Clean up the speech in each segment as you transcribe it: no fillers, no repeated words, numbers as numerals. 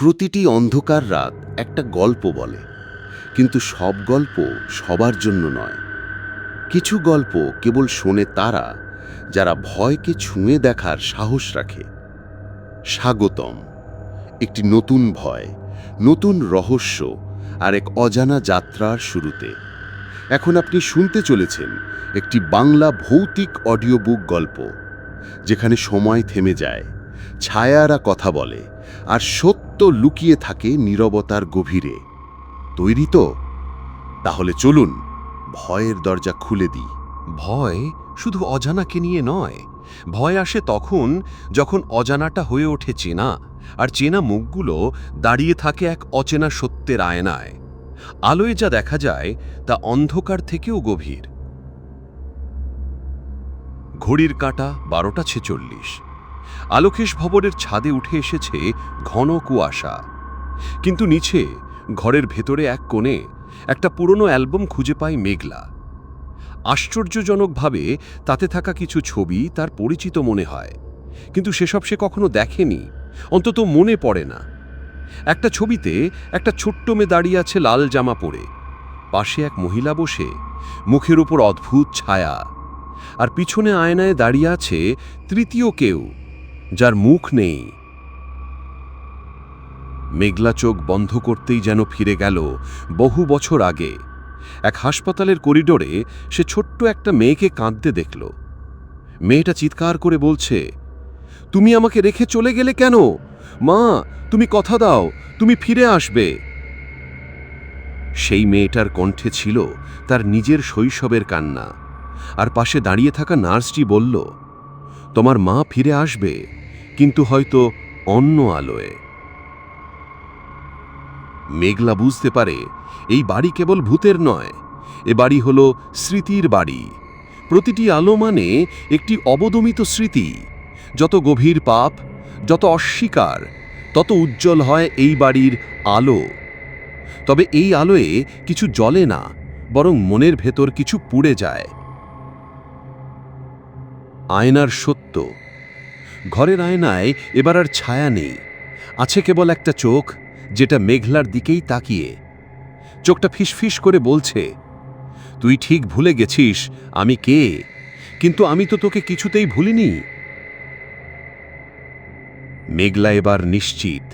প্রতিটি অন্ধকার রাত একটা গল্প বলে, কিন্তু সব গল্প সবার জন্য নয়। কিছু গল্প কেবল শোনে তারা যারা ভয়কে ছুঁয়ে দেখার সাহস রাখে। স্বাগতম, একটি নতুন ভয়, নতুন রহস্য আর এক অজানা যাত্রার শুরুতে। এখন আপনি শুনতে চলেছেন একটি বাংলা ভৌতিক অডিও বুক গল্প, যেখানে সময় থেমে যায়, ছায়ারা কথা বলে, আর সত্য লুকিয়ে থাকে নীরবতার গভীরে। তৈরি তো? তাহলে চলুন ভয়ের দরজা খুলে দিই। ভয় শুধু অজানাকে নিয়ে নয়। ভয় আসে তখন যখন অজানাটা হয়ে ওঠে চেনা, আর চেনা মুখগুলো দাঁড়িয়ে থাকে এক অচেনা সত্যের আয়নায়। আলোয় যা দেখা যায় তা অন্ধকার থেকেও গভীর। ঘড়ির কাঁটা 12:46। আলোকেশ ভবনের ছাদে উঠে এসেছে ঘন কুয়াশা, কিন্তু নিচে ঘরের ভেতরে এক কোণে একটা পুরনো অ্যালবাম খুঁজে পায় মেঘলা। আশ্চর্যজনকভাবে তাতে থাকা কিছু ছবি তার পরিচিত মনে হয়, কিন্তু সেসব সে কখনো দেখেনি, অন্তত মনে পড়ে না। একটা ছবিতে একটা ছোট্ট মেয়ে দাঁড়িয়ে আছে লাল জামা পরে, পাশে এক মহিলা বসে, মুখের উপর অদ্ভুত ছায়া, আর পিছনে আয়নায় দাঁড়িয়ে আছে তৃতীয় কেউ, যার মুখ নেই। মেঘলা চোখ বন্ধ করতেই যেন ফিরে গেল বহু বছর আগে। এক হাসপাতালের করিডোরে সে ছোট্ট একটা মেয়েকে কাঁদতে দেখল। মেয়েটা চিৎকার করে বলছে, তুমি আমাকে রেখে চলে গেলে কেন? মা, তুমি কথা দাও, তুমি ফিরে আসবে। সেই মেয়েটার কণ্ঠে ছিল তার নিজের শৈশবের কান্না, আর পাশে দাঁড়িয়ে থাকা নার্সটি বলল, তোমার মা ফিরে আসবে, কিন্তু হয়তো অন্য আলোয়। মেঘলা বুঝতে পারে এই বাড়ি কেবল ভূতের নয়, এ বাড়ি হল স্মৃতির বাড়ি। প্রতিটি আলো মানে একটি অবদমিত স্মৃতি। যত গভীর পাপ, যত অস্বীকার, তত উজ্জ্বল হয় এই বাড়ির আলো। তবে এই আলোয় কিছু জ্বলে না, বরং মনের ভেতর কিছু পুড়ে যায়। আয়নার সত্য। ঘরের আয়নায় এবার আর ছায়া নেই, আছে কেবল একটা চোখ, যেটা মেঘলার দিকেই তাকিয়ে। চোখটা ফিসফিস করে বলছে, তুই ঠিক ভুলে গেছিস আমি কে, কিন্তু আমি তো তোকে কিছুতেই ভুলিনি। মেঘলা এবার নিশ্চিত,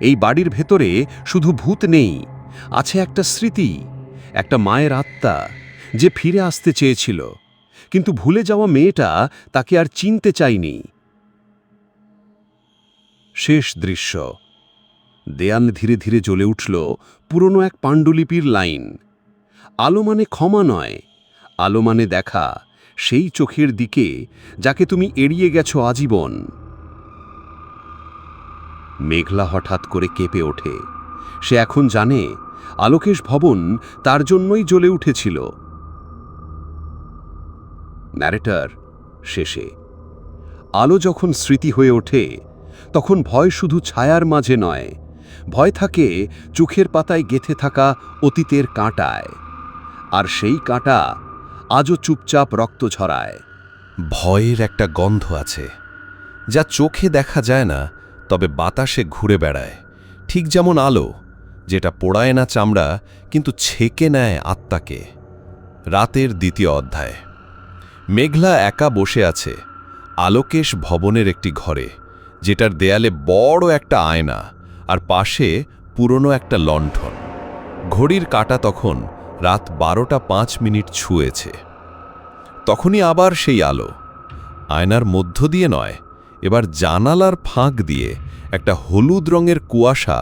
এই বাড়ির ভেতরে শুধু ভূত নেই, আছে একটা স্মৃতি, একটা মায়ের আত্মা যে ফিরে আসতে চেয়েছিল, কিন্তু ভুলে যাওয়া মেয়েটা তাকে আর চিনতে চায়নি। শেষ দৃশ্য। দেয়াল ধীরে ধীরে জ্বলে উঠল পুরনো এক পাণ্ডুলিপির লাইন। আলো মানে ক্ষমা নয়, আলো মানে দেখা, সেই চোখের দিকে যাকে তুমি এড়িয়ে গেছো আজীবন। মেঘলা হঠাৎ করে কেঁপে ওঠে। সে এখন জানে আলোকেশ ভবন তার জন্যই জ্বলে উঠেছিল। ন্যারেটর শেষে। আলো যখন স্মৃতি হয়ে ওঠে, তখন ভয় শুধু ছায়ার মাঝে নয়, ভয় থাকে চোখের পাতায় গেঁথে থাকা অতীতের কাঁটায়। আর সেই কাঁটা আজও চুপচাপ রক্ত ঝরায়। ভয়ের একটা গন্ধ আছে, যা চোখে দেখা যায় না, তবে বাতাসে ঘুরে বেড়ায়। ঠিক যেমন আলো, যেটা পোড়ায় না চামড়া, কিন্তু ছেকে নেয় আত্মাকে। রাতের দ্বিতীয় অধ্যায়। মেঘলা একা বসে আছে আলোকেশ ভবনের একটি ঘরে, যেটার দেয়ালে বড় একটা আয়না, আর পাশে পুরনো একটা লণ্ঠন। ঘড়ির কাঁটা তখন রাত 12:05 ছুঁয়েছে। তখনই আবার সেই আলো, আয়নার মধ্য দিয়ে নয়, এবার জানালার ফাঁক দিয়ে একটা হলুদ রঙের কুয়াশা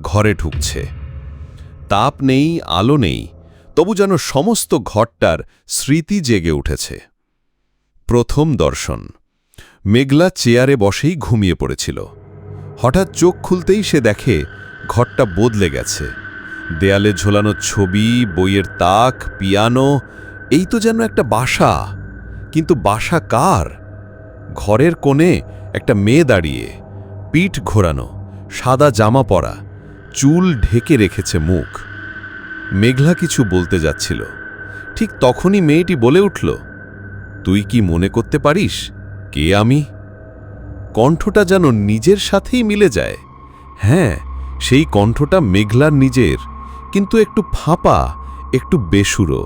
ঘরে ঢুকছে। তাপ নেই, আলো নেই, তবু যেন সমস্ত ঘরটার স্মৃতি জেগে উঠেছে। প্রথম দর্শন। মেঘলা চেয়ারে বসেই ঘুমিয়ে পড়েছিল। হঠাৎ চোখ খুলতেই সে দেখে ঘরটা বদলে গেছে। দেয়ালে ঝোলানো ছবি, বইয়ের তাক, পিয়ানো, এই তো যেন একটা বাসা। কিন্তু বাসা কার? ঘরের কোণে একটা মেয়ে দাঁড়িয়ে, পিঠ ঘোরানো, সাদা জামা পরা, চুল ঢেকে রেখেছে মুখ। মেঘলা কিছু বলতে যাচ্ছিল, ঠিক তখনই মেয়েটি বলে উঠল, তুই কি মনে করতে পারিস কে আমি? কণ্ঠটা যেন নিজের সাথেই মিলে যায়। হ্যাঁ, সেই কণ্ঠটা মেঘলার নিজের, কিন্তু একটু ফাঁপা, একটু বেসুরো।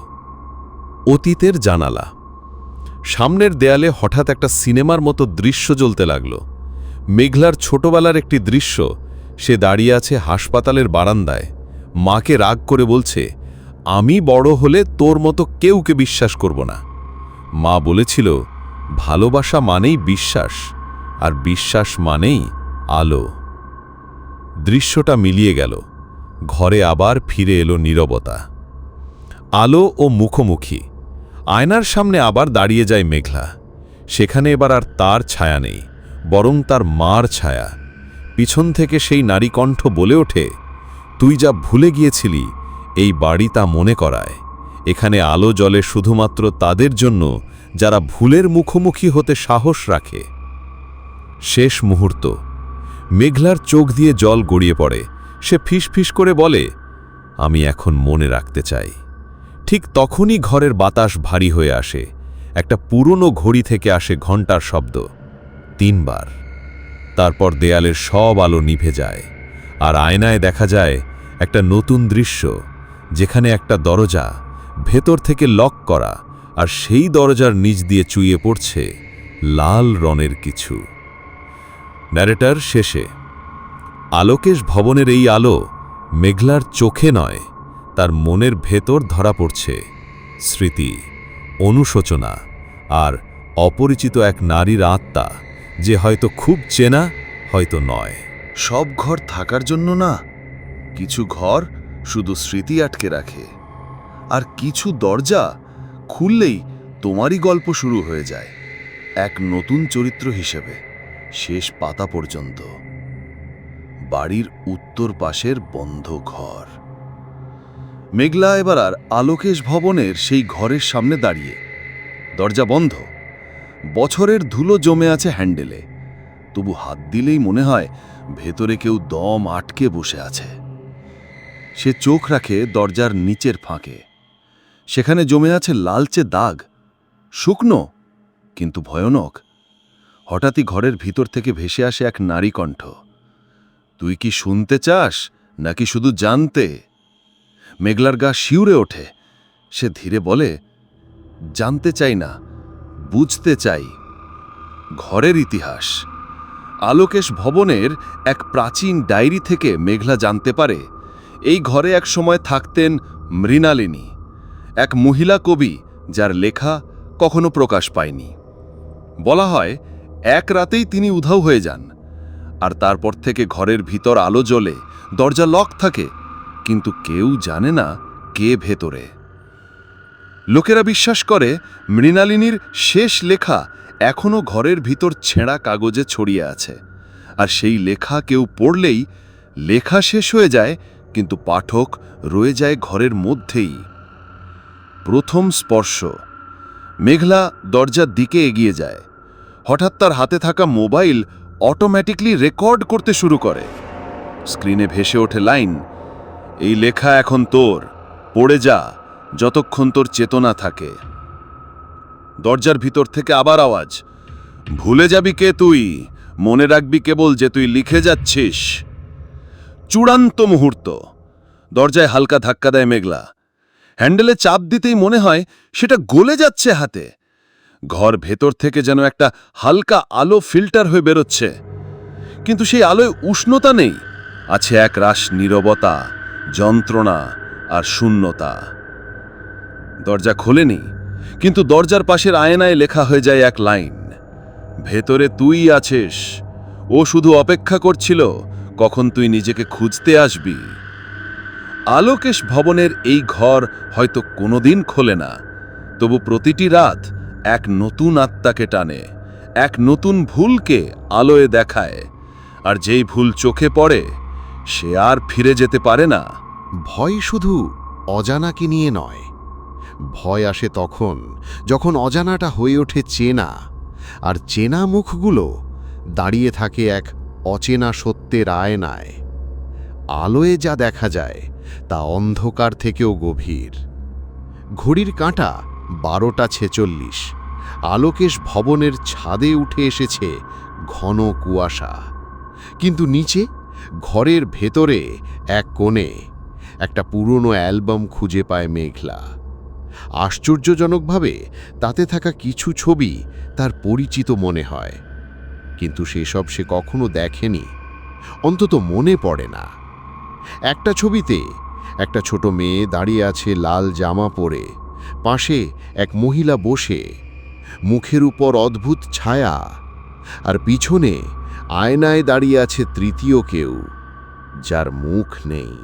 অতীতের জানালা। সামনের দেয়ালে হঠাৎ একটা সিনেমার মতো দৃশ্য জ্বলতে লাগল। মেঘলার ছোটবেলার একটি দৃশ্য। সে দাঁড়িয়ে আছে হাসপাতালের বারান্দায়, মাকে রাগ করে বলছে, আমি বড় হলে তোর মতো কেউকে বিশ্বাস করব না। মা বলেছিল, ভালোবাসা মানেই বিশ্বাস, আর বিশ্বাস মানেই আলো। দৃশ্যটা মিলিয়ে গেল। ঘরে আবার ফিরে এলো নীরবতা। আলো ও মুখোমুখি। আয়নার সামনে আবার দাঁড়িয়ে যায় মেঘলা। সেখানে এবার আর তার ছায়া নেই, বরং তার মার ছায়া। পিছন থেকে সেই নারী কণ্ঠ বলে ওঠে, তুই যা ভুলে গিয়েছিলি, এই বাড়ি তা মনে করায়। এখানে আলো জ্বলে শুধুমাত্র তাদের জন্য যারা ভুলের মুখোমুখি হতে সাহস রাখে। শেষ মুহূর্ত। মেঘলার চোখ দিয়ে জল গড়িয়ে পড়ে। সে ফিসফিস করে বলে, আমি এখন মনে রাখতে চাই। ঠিক তখনই ঘরের বাতাস ভারী হয়ে আসে। একটা পুরনো ঘড়ি থেকে আসে ঘণ্টার শব্দ, 3 বার। তারপর দেয়ালের সব আলো নিভে যায়, আর আয়নায় দেখা যায় একটা নতুন দৃশ্য, যেখানে একটা দরজা ভেতর থেকে লক করা, আর সেই দরজার নিচ দিয়ে চুইয়ে পড়ছে লাল রঙের কিছু। ন্যারেটর শেষে। আলোকেশ ভবনের এই আলো মেঘলার চোখে নয়, তার মনের ভেতর ধরা পড়ছে স্মৃতি, অনুশোচনা আর অপরিচিত এক নারীর আত্মা, যে হয়তো খুব চেনা, হয়তো নয়। সব ঘর থাকার জন্য না, কিছু ঘর শুধু স্মৃতি আটকে রাখে, আর কিছু দরজা খুললেই তোমারই গল্প শুরু হয়ে যায়, এক নতুন চরিত্র হিসেবে, শেষ পাতা পর্যন্ত। বাড়ির উত্তর পাশের বন্ধ ঘর। মেঘলা এবার আর আলোকেশ ভবনের সেই ঘরের সামনে দাঁড়িয়ে। দরজা বন্ধ, বছরের ধুলো জমে আছে হ্যান্ডেলে, তবু হাত দিলেই মনে হয় ভেতরে কেউ দম আটকে বসে আছে। সে চোখ রাখে দরজার নিচের ফাঁকে। সেখানে জমে আছে লালচে দাগ, শুকনো কিন্তু ভয়ানক। হঠাৎই ঘরের ভিতর থেকে ভেসে আসে এক নারী কণ্ঠ, তুই কি শুনতে চাস নাকি শুধু জানতে? মেঘলার গা শিউরে ওঠে। সে ধীরে বলে, জানতে চাই না, বুঝতে চাই। ঘরের ইতিহাস। আলোকেশ ভবনের এক প্রাচীন ডায়েরি থেকে মেঘলা জানতে পারে, এই ঘরে এক সময় থাকতেন মৃণালিনী, এক মহিলা কবি যার লেখা কখনো প্রকাশ পায়নি। বলা হয় এক রাতেই তিনি উধাও হয়ে যান, আর তারপর থেকে ঘরের ভিতর আলো জ্বলে, দরজা লক থাকে, কিন্তু কেউ জানে না কে ভেতরে। লোকেরা বিশ্বাস করে মৃণালিনীর শেষ লেখা এখনো ঘরের ভিতর ছেঁড়া কাগজে ছড়িয়ে আছে, আর সেই লেখা কেউ পড়লেই লেখা শেষ হয়ে যায়, কিন্তু পাঠক রয়ে যায় ঘরের মধ্যেই। প্রথম স্পর্শ। মেঘলা দরজার দিকে এগিয়ে যায়। হঠাৎ তার হাতে থাকা মোবাইল অটোমেটিকলি রেকর্ড করতে শুরু করে। স্ক্রিনে ভেসে ওঠে লাইন, এই লেখা এখন তোর, পড়ে যা যতক্ষণ তোর চেতনা থাকে। দরজার ভিতর থেকে আবার আওয়াজ, ভুলে যাবি কে তুই, মনে রাখবি কেবল যে তুই লিখে যাচ্ছিস। চূড়ান্ত মুহূর্ত। দরজায় হালকা ধাক্কা দেয় মেঘলা। হ্যান্ডেলে চাপ দিতেই মনে হয় সেটা গলে যাচ্ছে হাতে। ঘর ভেতর থেকে যেন একটা হালকা আলো ফিল্টার হয়ে বেরোচ্ছে, কিন্তু সেই আলোয় উষ্ণতা নেই, আছে এক রাশ নীরবতা, যন্ত্রণা আর শূন্যতা। দরজা খোলেনি, কিন্তু দরজার পাশের আয়নায় লেখা হয়ে যায় এক লাইন, ভেতরে তুই আছিস, ও শুধু অপেক্ষা করছিল কখন তুই নিজেকে খুঁজতে আসবি। আলোকেশ ভবনের এই ঘর হয়তো কোনোদিন খোলে না, তবু প্রতিটি রাত এক নতুন আত্মাকে টানে, এক নতুন ভুলকে আলোয় দেখায়, আর যেই ভুল চোখে পড়ে সে আর ফিরে যেতে পারে না। ভয় শুধু অজানাকে নিয়ে নয়, ভয় আসে তখন যখন অজানাটা হয়ে ওঠে চেনা, আর চেনা মুখগুলো দাঁড়িয়ে থাকে এক অচেনা সত্যের আয়নায়। আলোয় যা দেখা যায় তা অন্ধকার থেকেও গভীর। ঘড়ির কাঁটা 12:46। আলোকেশ ভবনের ছাদে উঠে এসেছে ঘন কুয়াশা, কিন্তু নিচে ঘরের ভেতরে এক কোণে একটা পুরনো অ্যালবাম খুঁজে পায় মেঘলা। আশ্চর্যজনকভাবে তাতে থাকা কিছু ছবি তার পরিচিত মনে হয়, কিন্তু সেসব সে কখনো দেখেনি, অন্তত মনে পড়ে না। একটা ছবিতে একটা ছোট মেয়ে দাঁড়িয়ে আছে লাল জামা পরে, পাশে এক মহিলা বসে, মুখের উপর অদ্ভুত ছায়া, আর পিছনে আয়নায় দাঁড়িয়ে আছে তৃতীয় কেউ, যার মুখ নেই।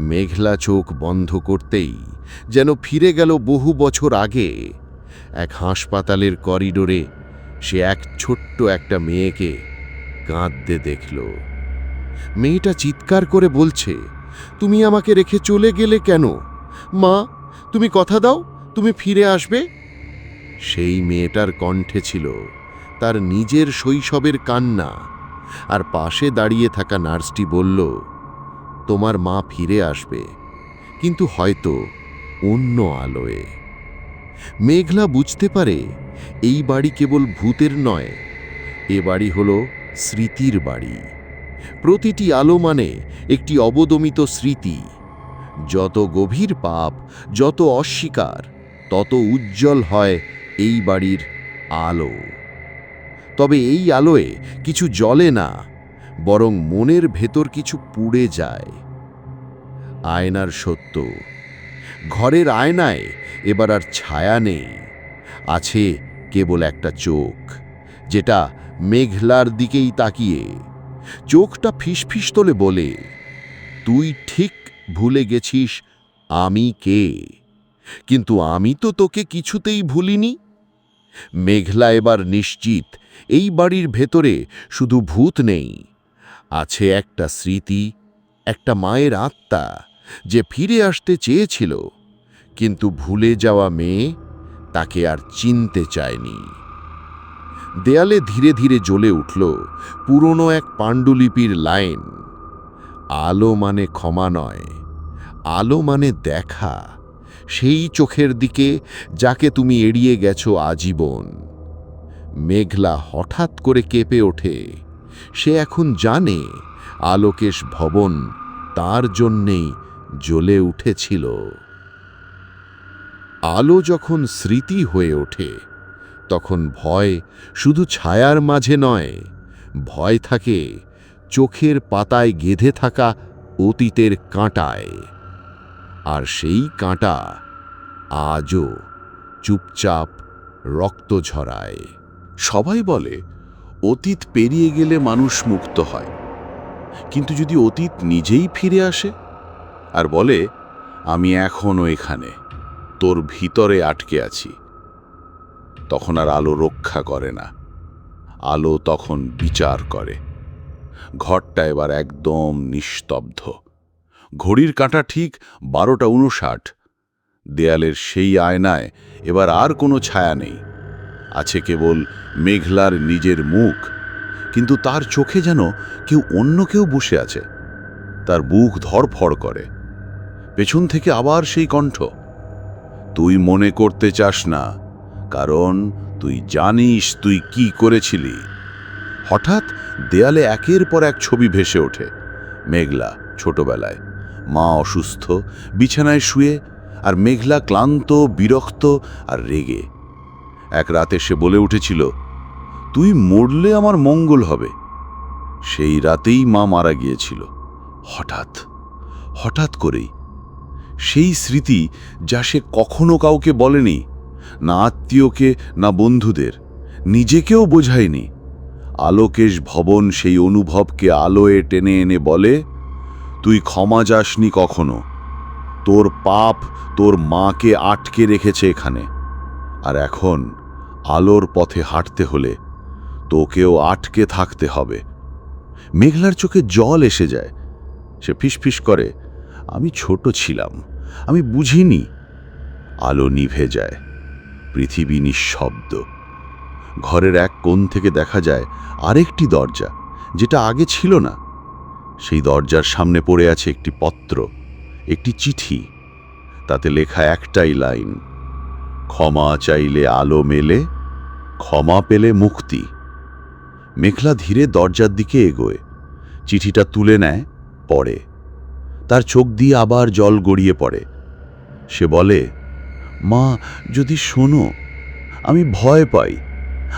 মেঘলা চোখ বন্ধ করতেই যেন ফিরে গেল বহু বছর আগে। এক হাসপাতালের করিডোরে সে এক ছোট্ট একটা মেয়েকে কাঁদতে দেখল। মেয়েটা চিৎকার করে বলছে, তুমি আমাকে রেখে চলে গেলে কেন? মা, তুমি কথা দাও, তুমি ফিরে আসবে। সেই মেয়েটার কণ্ঠে ছিল তার নিজের শৈশবের কান্না, আর পাশে দাঁড়িয়ে থাকা নার্সটি বলল, তোমার মা ফিরে আসবে, কিন্তু হয়তো অন্য আলোয়। মেঘলা বুঝতে পারে এই বাড়ি কেবল ভূতের নয়, এ বাড়ি হলো স্মৃতির বাড়ি। প্রতিটি আলো মানে একটি অবদমিত স্মৃতি। যত গভীর পাপ, যত অস্বীকার, তত উজ্জ্বল হয় এই বাড়ির আলো। তবে এই আলোয় কিছু জ্বলে না, বরং মনের ভেতর কিছু পুড়ে যায়। আয়নার সত্য, ঘরের আয়নায় এবার আর ছায়া নেই, আছে কেবল একটা চোখ, যেটা মেঘলার দিকেই তাকিয়ে। চোখটা ফিসফিস তোলে বলে, তুই ঠিক ভুলে গেছিস আমি কে, কিন্তু আমি তো তোকে কিছুতেই ভুলিনি। মেঘলা এবার নিশ্চিত এই বাড়ির ভেতরে শুধু ভূত নেই, আছে একটা স্মৃতি, একটা মায়ের আত্মা যে ফিরে আসতে চেয়েছিল, কিন্তু ভুলে যাওয়া মেয়ে তাকে আর চিনতে চায়নি। দেয়ালে ধীরে ধীরে জ্বলে উঠল পুরনো এক পাণ্ডুলিপির লাইন, আলো মানে ক্ষমা নয়, আলো মানে দেখা, সেই চোখের দিকে যাকে তুমি এড়িয়ে গেছো আজীবন। মেঘলা হঠাৎ করে কেঁপে ওঠে। সে এখন জানে আলোকেশ ভবন তার জন্যেই জ্বলে উঠেছিল। আলো যখন স্মৃতি হয়ে ওঠে, তখন ভয় শুধু ছায়ার মাঝে নয়, ভয় থাকে চোখের পাতায় গেঁথে থাকা অতীতের কাঁটায়। আর সেই কাঁটা আজও চুপচাপ রক্ত ঝরায়। সবাই বলে অতীত পেরিয়ে গেলে মানুষ মুক্ত হয়, কিন্তু যদি অতীত নিজেই ফিরে আসে আর বলে, আমি এখনও এখানে, তোর ভিতরে আটকে আছি, তখন আর আলো রক্ষা করে না, আলো তখন বিচার করে। ঘরটা এবার একদম নিস্তব্ধ। ঘড়ির কাঁটা ঠিক 12:59। দেয়ালের সেই আয়নায় এবার আর কোনো ছায়া নেই, আছে কেবল মেঘলার নিজের মুখ, কিন্তু তার চোখে যেন অন্য কেউ বসে আছে। তার বুক ধড়ফড় করে। পেছন থেকে আবার সেই কণ্ঠ, তুই মনে করতে চাস না, কারণ তুই জানিস তুই কি করেছিলি। হঠাৎ দেয়ালে একের পর এক ছবি ভেসে ওঠে। মেঘলা ছোটবেলায়, মা অসুস্থ, বিছানায় শুয়ে, আর মেঘলা ক্লান্ত, বিরক্ত আর রেগে। এক রাতে সে বলে উঠেছিল, তুই মরলে আমার মঙ্গল হবে। সেই রাতেই মা মারা গিয়েছিল। হঠাৎ করেই সেই স্মৃতি, যা সে কখনো কাউকে বলেনি, না আত্মীয়কে, না বন্ধুদের, নিজেকেও বোঝায়নি। আলোকেশ ভবন সেই অনুভবকে আলোয় টেনে এনে বলে, তুই ক্ষমা যাসনি কখনো, তোর পাপ তোর মাকে আটকে রেখেছে এখানে, আর এখন আলোর পথে হাঁটতে হলে তোকেও আটকে থাকতে হবে। মেঘলার চোখে জল এসে যায়। সে ফিসফিস করে, আমি ছোট ছিলাম, আমি বুঝিনি। আলো নিভে যায়, পৃথিবী নিঃশব্দ। ঘরের এক কোণ থেকে দেখা যায় আরেকটি দরজা, যেটা আগে ছিল না। সেই দরজার সামনে পড়ে আছে একটি পত্র, একটি চিঠি। তাতে লেখা একটাই লাইন, ক্ষমা চাইলে আলো মেলে, ক্ষমা পেলে মুক্তি। মেঘলা ধীরে দরজার দিকে এগোয়, চিঠিটা তুলে নেয়, পড়ে। তার চোখ দিয়ে আবার জল গড়িয়ে পড়ে। সে বলে, মা, যদি শোনো, আমি ভয় পাই,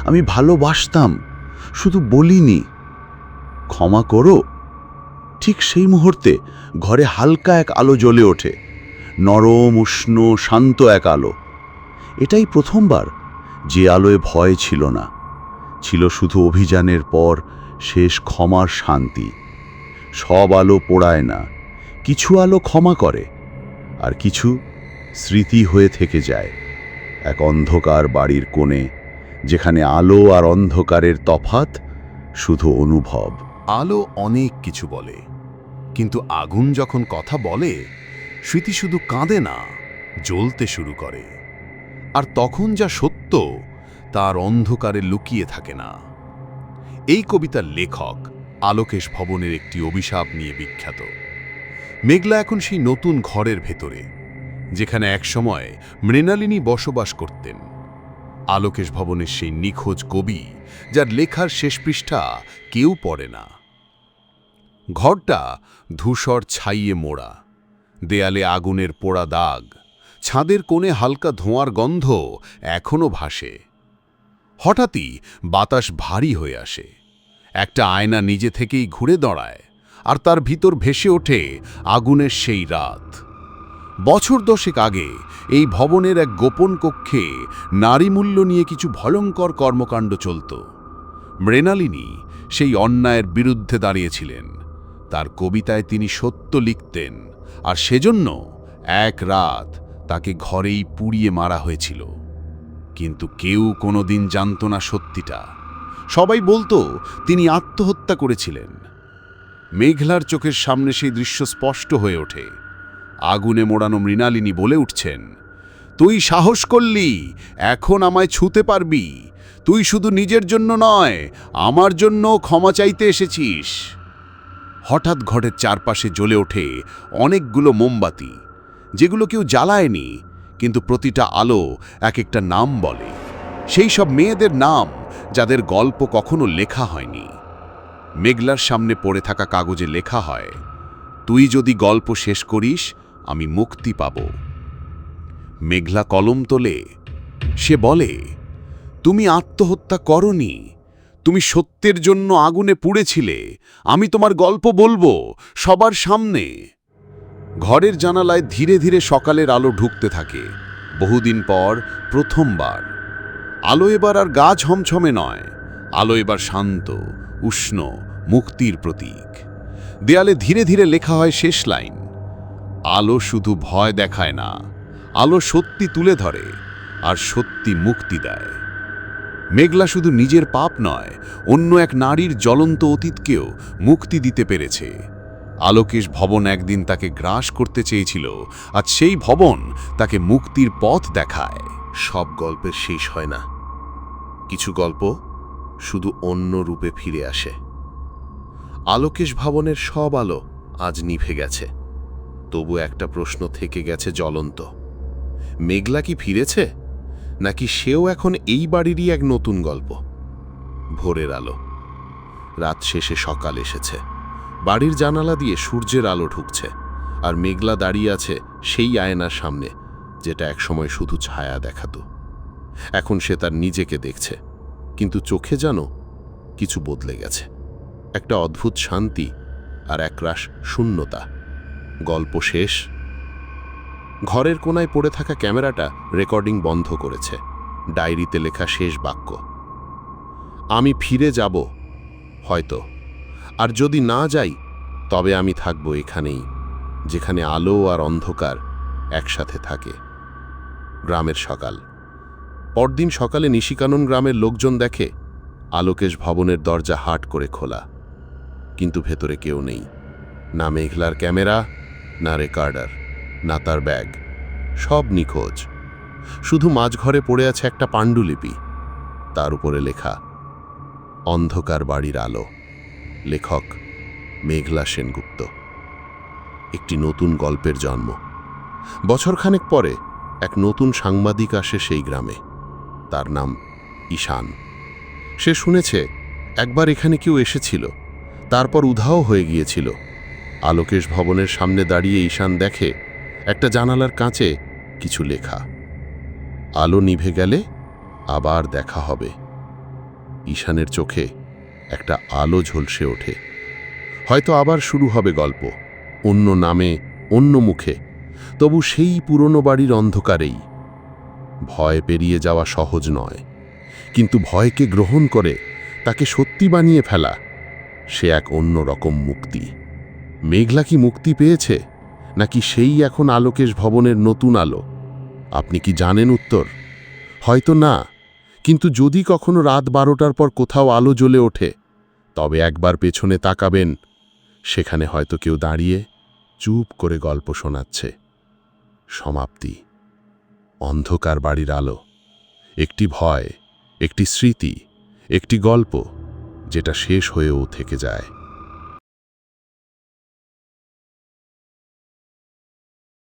আমি ভালোবাসতাম, শুধু বলিনি, ক্ষমা করো। ঠিক সেই মুহূর্তে ঘরে হালকা এক আলো জ্বলে ওঠে, নরম, উষ্ণ, শান্ত এক আলো। এটাই প্রথমবার যে আলোয় ভয় ছিল না, ছিল শুধু অভিযানের পর শেষ ক্ষমার শান্তি। সব আলো পোড়ায় না, কিছু আলো ক্ষমা করে, আর কিছু স্মৃতি হয়ে থেকে যায়। এক অন্ধকার বাড়ির কোণে, যেখানে আলো আর অন্ধকারের তফাৎ শুধু অনুভব। আলো অনেক কিছু বলে, কিন্তু আগুন যখন কথা বলে, স্মৃতি শুধু কাঁদে না, জ্বলতে শুরু করে। আর তখন যা সত্য, তার অন্ধকারে লুকিয়ে থাকে না। এই কবিতার লেখক আলোকেশ ভবনের একটি অভিশাপ নিয়ে বিখ্যাত। মেঘলা এখন সেই নতুন ঘরের ভেতরে, যেখানে একসময় মৃণালিনী বসবাস করতেন। আলোকেশ ভবনের সেই নিখোঁজ কবি, যার লেখার শেষ পৃষ্ঠা কেউ পড়ে না। ঘরটা ধূসর ছাইয়ে মোড়া, দেয়ালে আগুনের পোড়া দাগ, ছাদের কোণে হালকা ধোঁয়ার গন্ধ এখনো ভাসে। হঠাৎই বাতাস ভারী হয়ে আসে, একটা আয়না নিজে থেকেই ঘুরে দাঁড়ায়, আর তার ভিতর ভেসে ওঠে আগুনের সেই রাত। বছর 10 আগে এই ভবনের এক গোপন কক্ষে নারীমূল্য নিয়ে কিছু ভয়ঙ্কর কর্মকাণ্ড চলত। মৃণালিনী সেই অন্যায়ের বিরুদ্ধে দাঁড়িয়েছিলেন। তার কবিতায় তিনি সত্য লিখতেন, আর সেজন্য এক রাত তাকে ঘরেই পুড়িয়ে মারা হয়েছিল। কিন্তু কেউ কোনোদিন জানত না সত্যিটা। সবাই বলতো তিনি আত্মহত্যা করেছিলেন। মেঘলার চোখের সামনে সেই দৃশ্য স্পষ্ট হয়ে ওঠে। আগুনে মোড়ানো মৃণালিনী বলে উঠছেন, তুই সাহস করলি, এখন আমায় ছুঁতে পারবি। তুই শুধু নিজের জন্য নয়, আমার জন্য ক্ষমা চাইতে এসেছিস। হঠাৎ ঘরের চারপাশে জ্বলে ওঠে অনেকগুলো মোমবাতি, যেগুলো কেউ জ্বালায়নি, কিন্তু প্রতিটা আলো এক একটা নাম বলে। সেই সব মেয়েদের নাম, যাদের গল্প কখনো লেখা হয়নি। মেঘলার সামনে পড়ে থাকা কাগজে লেখা হয়, তুই যদি গল্প শেষ করিস, আমি মুক্তি পাব। মেঘলা কলম তোলে। সে বলে, তুমি আত্মহত্যা করনি, তুমি সত্যের জন্য আগুনে পুড়েছিলে। আমি তোমার গল্প বলবো সবার সামনে। ঘরের জানালায় ধীরে ধীরে সকালের আলো ঢুকতে থাকে। বহুদিন পর প্রথমবার। আলো এবার আর গা ঝমঝমে নয়, আলো এবার শান্ত, উষ্ণ, মুক্তির প্রতীক। দেয়ালে ধীরে ধীরে লেখা হয় শেষ লাইন, আলো শুধু ভয় দেখায় না, আলো সত্যি তুলে ধরে, আর সত্যি মুক্তি দেয়। মেঘলা শুধু নিজের পাপ নয়, অন্য এক নারীর জ্বলন্ত অতীতকেও মুক্তি দিতে পেরেছে। আলোকেশ ভবন একদিন তাকে গ্রাস করতে চেয়েছিল, আজ সেই ভবন তাকে মুক্তির পথ দেখায়। সব গল্পের শেষ হয় না, কিছু গল্প শুধু অন্য রূপে ফিরে আসে। আলোকেশ ভবনের সব আলো আজ নিভে গেছে, তবু একটা প্রশ্ন থেকে গেছে জ্বলন্ত। মেঘলা কি ফিরেছে, নাকি সেও এখন এই বাড়িরই এক নতুন গল্প? ভোরের আলো, রাত শেষে সকাল এসেছে। বাড়ির জানালা দিয়ে সূর্যের আলো ঢুকছে, আর মেঘলা দাঁড়িয়ে আছে সেই আয়নার সামনে, যেটা একসময় শুধু ছায়া দেখাতো। এখন সে তার নিজেকে দেখছে, কিন্তু চোখে যেন কিছু বদলে গেছে। একটা অদ্ভুত শান্তি আর একরাশ শূন্যতা। গল্প শেষ। ঘরের কোনায় পড়ে থাকা ক্যামেরাটা রেকর্ডিং বন্ধ করেছে। ডায়েরিতে লেখা শেষ বাক্য, আমি ফিরে যাব হয়তো, আর যদি না যাই তবে আমি থাকব এখানেই, যেখানে আলো আর অন্ধকার একসাথে থাকে। গ্রামের সকাল। পরদিন সকালে নিশিকানন গ্রামের লোকজন দেখে আলোকেশ ভবনের দরজা হাট করে খোলা, কিন্তু ভেতরে কেউ নেই। না মেঘলার ক্যামেরা, না রেকর্ডার, না তার ব্যাগ, সব নিখোঁজ। শুধু মাঝঘরে পড়ে আছে একটা পাণ্ডুলিপি, তার উপরে লেখা, অন্ধকার বাড়ির আলো। লেখক মেঘলা সেনগুপ্ত। একটি নতুন গল্পের জন্ম। বছরখানেক পরে এক নতুন সাংবাদিক আসে সেই গ্রামে। তার নাম ঈশান। সে শুনেছে একবার এখানে কেউ এসেছিল, তারপর উধাও হয়ে গিয়েছিল। আলোকেশ ভবনের সামনে দাঁড়িয়ে ঈশান দেখে একটা জানালার কাঁচে কিছু লেখা। আলো নিভে গেলে আবার দেখা হবে। ঈশানের চোখে একটা আলো ঝলসে ওঠে। হয়তো আবার শুরু হবে গল্প, অন্য নামে, অন্য মুখে, তবু সেই পুরনো বাড়ির অন্ধকারেই। ভয় পেরিয়ে যাওয়া সহজ নয়, কিন্তু ভয়কে গ্রহণ করে তাকে সত্যি বানিয়ে ফেলা, সে এক অন্য রকম মুক্তি। মেঘলা কি মুক্তি পেয়েছে, নাকি সেই এখন আলোকেশ ভবনের নতুন আলো? আপনি কি জানেন উত্তর? হয়তো না, কিন্তু যদি কখনো রাত 12টার পর কোথাও আলো জ্বলে ওঠে, তবে একবার পেছনে তাকাবেন, সেখানে হয়তো কেউ দাঁড়িয়ে চুপ করে গল্প শোনাচ্ছে। সমাপ্তি। অন্ধকার বাড়ির আলো, একটি ভয়, একটি স্মৃতি, একটি গল্প, যেটা শেষ হয়েও থেকে যায়।